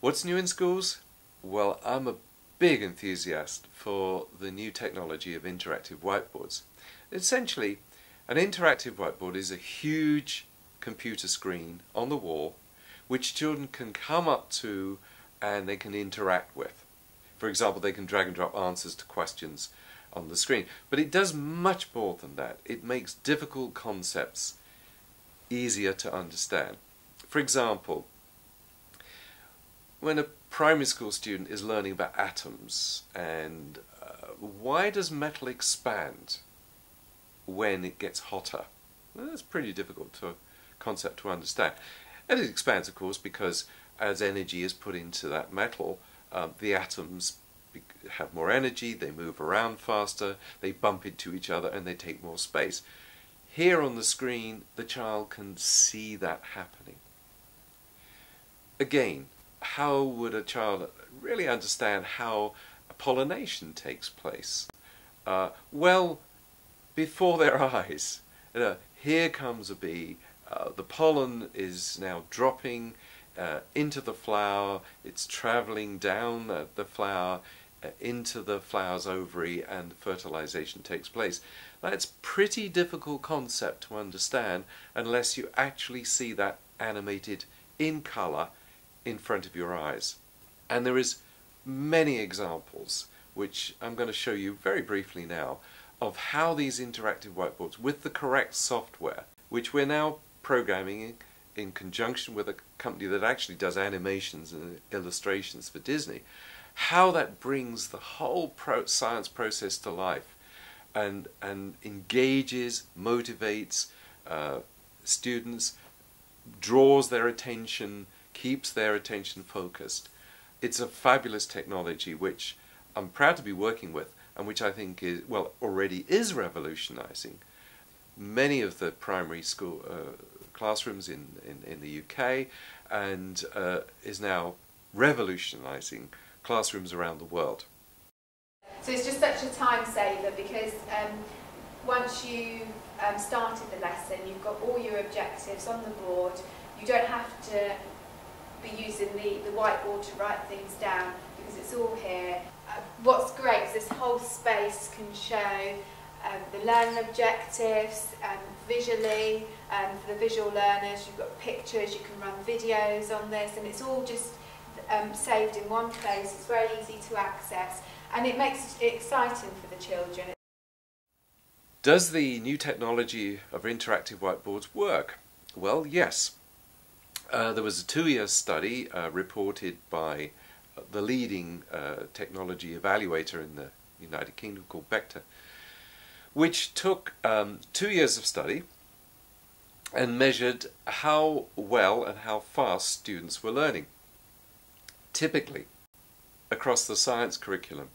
What's new in schools? Well, I'm a big enthusiast for the new technology of interactive whiteboards. Essentially, an interactive whiteboard is a huge computer screen on the wall which children can come up to and they can interact with. For example, they can drag and drop answers to questions on the screen. But it does much more than that. It makes difficult concepts easier to understand. For example, when a primary school student is learning about atoms and why does metal expand when it gets hotter? Well, that's pretty difficult concept to understand. And it expands, of course, because as energy is put into that metal, the atoms have more energy, they move around faster, they bump into each other, and they take more space. Here on the screen, the child can see that happening. Again, how would a child really understand how pollination takes place? Well, before their eyes. Here comes a bee. The pollen is now dropping into the flower. It's traveling down the flower into the flower's ovary, and fertilization takes place. That's a pretty difficult concept to understand unless you actually see that animated in color in front of your eyes. And there is many examples, which I'm going to show you very briefly now, of how these interactive whiteboards with the correct software, which we're now programming in conjunction with a company that actually does animations and illustrations for Disney, how that brings the whole science process to life and engages, motivates students, draws their attention, keeps their attention focused. It's a fabulous technology which I'm proud to be working with, and which I think is, well, already is revolutionizing many of the primary school classrooms in the UK, and is now revolutionizing classrooms around the world. So it's just such a time saver because once you've started the lesson, you've got all your objectives on the board. You don't have to be using the whiteboard to write things down because it's all here. What's great is this whole space can show the learning objectives visually. For the visual learners, you've got pictures, you can run videos on this, and it's all just saved in one place. It's very easy to access, and it makes it exciting for the children. Does the new technology of interactive whiteboards work? Well, yes. There was a 2-year study reported by the leading technology evaluator in the United Kingdom called Vector, which took 2 years of study and measured how well and how fast students were learning. Typically, across the science curriculum,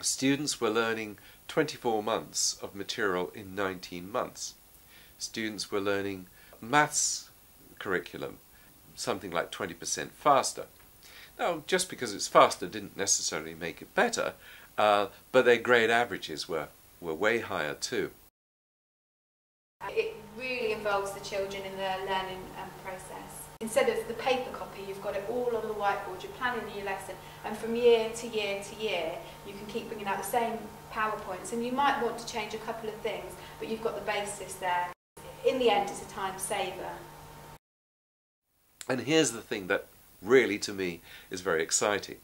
students were learning 24 months of material in 19 months. Students were learning maths curriculum something like 20% faster. Now, just because it's faster didn't necessarily make it better, but their grade averages were way higher too. It really involves the children in their learning process. Instead of the paper copy, you've got it all on the whiteboard, you're planning your lesson, and from year to year to year, you can keep bringing out the same PowerPoints, and you might want to change a couple of things, but you've got the basis there. In the end, it's a time saver. And here's the thing that really, to me, is very exciting.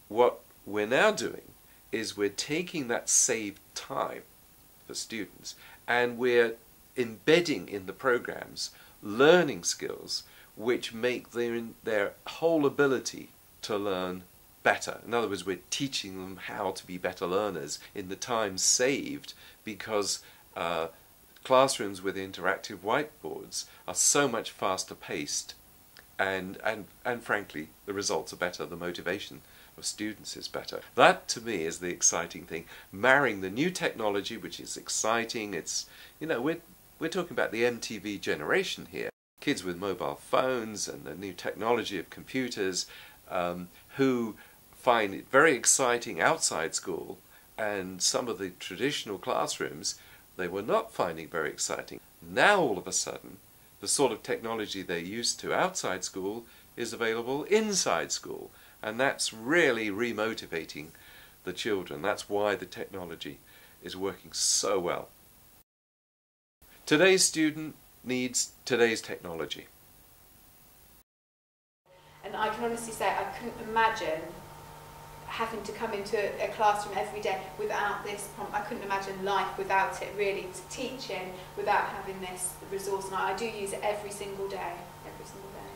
What we're now doing is we're taking that saved time for students and we're embedding in the programs learning skills which make their whole ability to learn better. In other words, we're teaching them how to be better learners in the time saved because classrooms with interactive whiteboards are so much faster paced, and frankly the results are better, the motivation of students is better. That to me is the exciting thing, marrying the new technology, which is exciting. It's, you know, we're talking about the MTV generation here, kids with mobile phones and the new technology of computers, who find it very exciting outside school, and some of the traditional classrooms they were not finding very exciting. Now all of a sudden, the sort of technology they're used to outside school is available inside school, and that's really remotivating the children. That's why the technology is working so well. Today's student needs today's technology. And I can honestly say I couldn't imagine having to come into a classroom every day without this prompt. I couldn't imagine life without it, really, teaching without having this resource. And I do use it every single day, every single day.